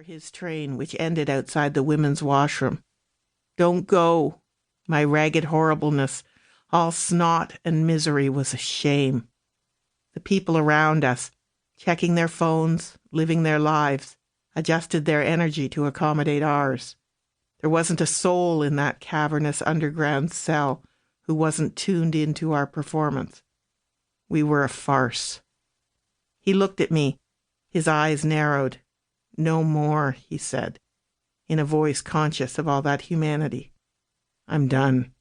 for his train, which ended outside the women's washroom. Don't go. My ragged horribleness, all snot and misery, was a shame. The people around us, checking their phones, living their lives, adjusted their energy to accommodate ours. There wasn't a soul in that cavernous underground cell who wasn't tuned into our performance. We were a farce. He looked at me, his eyes narrowed. "No more," he said, in a voice conscious of all that humanity. "I'm done."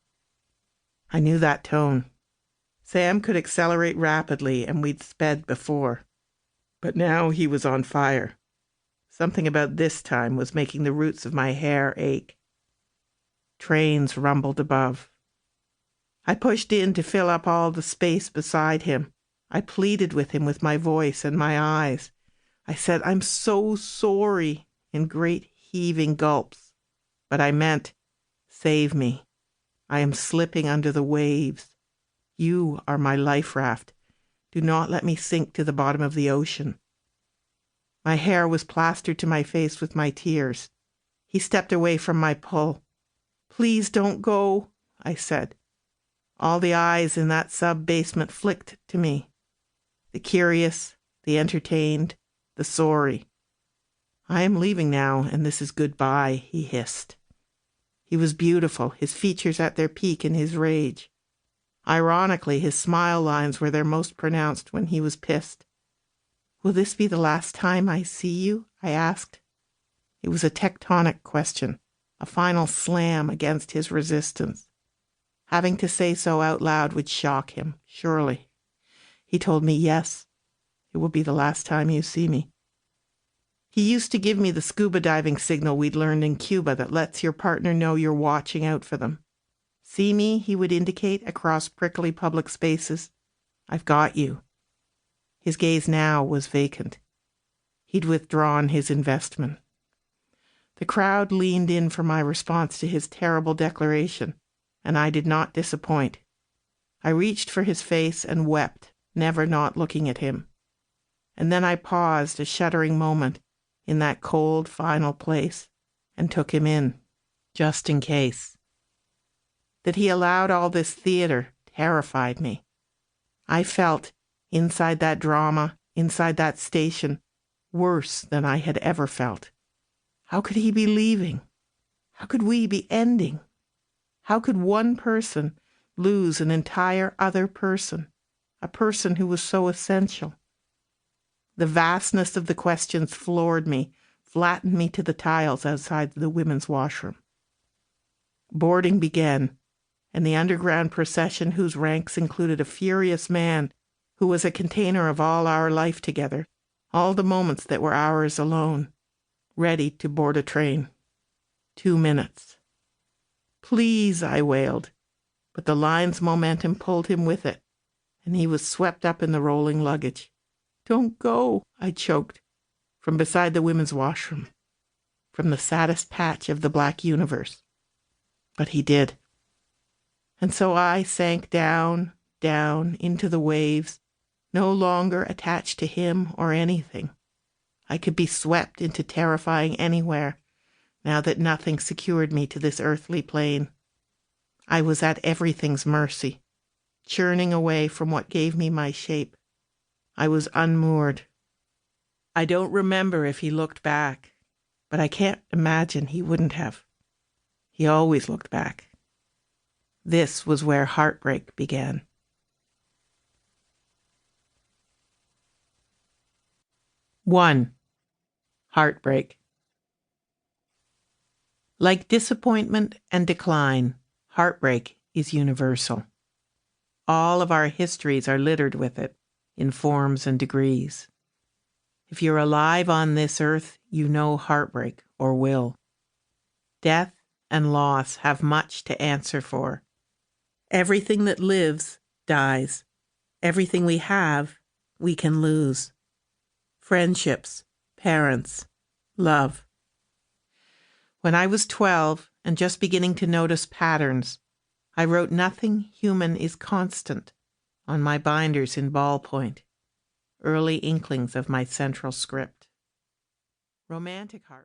I knew that tone. Sam could accelerate rapidly, and we'd sped before. But now he was on fire. Something about this time was making the roots of my hair ache. Trains rumbled above. I pushed in to fill up all the space beside him. I pleaded with him with my voice and my eyes. I said, "I'm so sorry," in great heaving gulps. But I meant, "Save me. I am slipping under the waves. You are my life raft. Do not let me sink to the bottom of the ocean." My hair was plastered to my face with my tears. He stepped away from my pull. "Please don't go," I said. All the eyes in that sub-basement flicked to me. The curious, the entertained, the sorry. "I am leaving now, and this is goodbye," he hissed. He was beautiful, his features at their peak in his rage. Ironically, his smile lines were their most pronounced when he was pissed. "Will this be the last time I see you?" I asked. It was a tectonic question, a final slam against his resistance. Having to say so out loud would shock him, surely. He told me, "Yes, it will be the last time you see me." He used to give me the scuba diving signal we'd learned in Cuba that lets your partner know you're watching out for them. "See me," he would indicate across prickly public spaces. "I've got you." His gaze now was vacant. He'd withdrawn his investment. The crowd leaned in for my response to his terrible declaration, and I did not disappoint. I reached for his face and wept, never not looking at him. And then I paused a shuddering moment in that cold, final place and took him in, just in case. That he allowed all this theater terrified me. I felt, inside that drama, inside that station, worse than I had ever felt. How could he be leaving? How could we be ending? How could one person lose an entire other person, a person who was so essential? The vastness of the questions floored me, flattened me to the tiles outside the women's washroom. Boarding began, and the underground procession, whose ranks included a furious man who was a container of all our life together, all the moments that were ours alone, ready to board a train. 2 minutes. "Please," I wailed, but the line's momentum pulled him with it, and he was swept up in the rolling luggage. "Don't go," I choked, from beside the women's washroom, from the saddest patch of the black universe. But he did. And so I sank down, down into the waves, no longer attached to him or anything. I could be swept into terrifying anywhere, now that nothing secured me to this earthly plane. I was at everything's mercy, churning away from what gave me my shape. I was unmoored. I don't remember if he looked back, but I can't imagine he wouldn't have. He always looked back. This was where heartbreak began. One, heartbreak. Like disappointment and decline, heartbreak is universal. All of our histories are littered with it, in forms and degrees. If you're alive on this earth, you know heartbreak, or will. Death and loss have much to answer for. Everything that lives dies. Everything we have, we can lose. Friendships, parents, love. When I was 12 and just beginning to notice patterns, I wrote "Nothing human is constant" on my binders in ballpoint, early inklings of my central script. Romantic heart.